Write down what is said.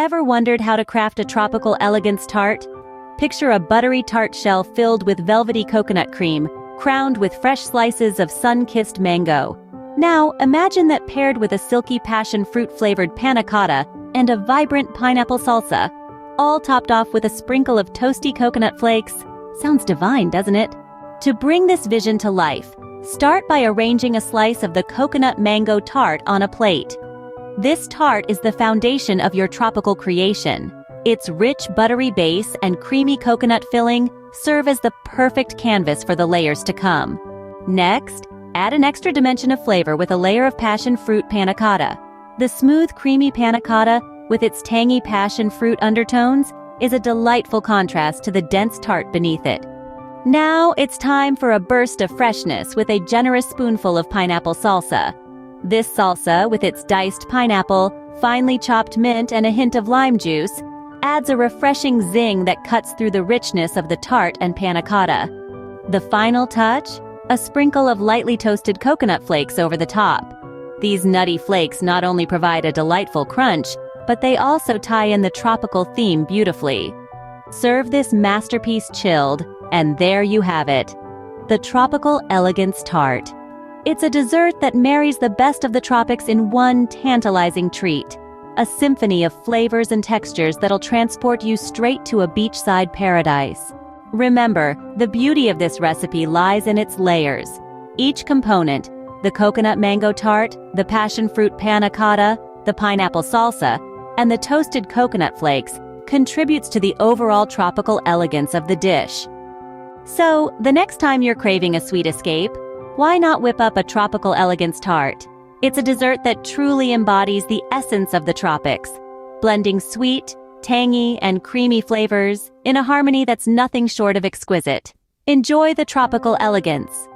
Ever wondered how to craft a tropical elegance tart? Picture a buttery tart shell filled with velvety coconut cream, crowned with fresh slices of sun-kissed mango. Now, imagine that paired with a silky passion fruit-flavored panna cotta and a vibrant pineapple salsa, all topped off with a sprinkle of toasty coconut flakes. Sounds divine, doesn't it? To bring this vision to life, start by arranging a slice of the coconut mango tart on a plate. This tart is the foundation of your tropical creation. Its rich, buttery base and creamy coconut filling serve as the perfect canvas for the layers to come. Next, add an extra dimension of flavor with a layer of passion fruit panna cotta. The smooth, creamy panna cotta, with its tangy passion fruit undertones, is a delightful contrast to the dense tart beneath it. Now it's time for a burst of freshness with a generous spoonful of pineapple salsa. This salsa, with its diced pineapple, finely chopped mint, and a hint of lime juice, adds a refreshing zing that cuts through the richness of the tart and panna cotta. The final touch? A sprinkle of lightly toasted coconut flakes over the top. These nutty flakes not only provide a delightful crunch, but they also tie in the tropical theme beautifully. Serve this masterpiece chilled, and there you have it. The Tropical Elegance Tart. It's a dessert that marries the best of the tropics in one tantalizing treat. A symphony of flavors and textures that'll transport you straight to a beachside paradise. Remember, the beauty of this recipe lies in its layers. Each component, the coconut mango tart, the passion fruit panna cotta, the pineapple salsa, and the toasted coconut flakes, contributes to the overall tropical elegance of the dish. So, the next time you're craving a sweet escape, why not whip up a tropical elegance tart? It's a dessert that truly embodies the essence of the tropics, blending sweet, tangy, and creamy flavors in a harmony that's nothing short of exquisite. Enjoy the tropical elegance.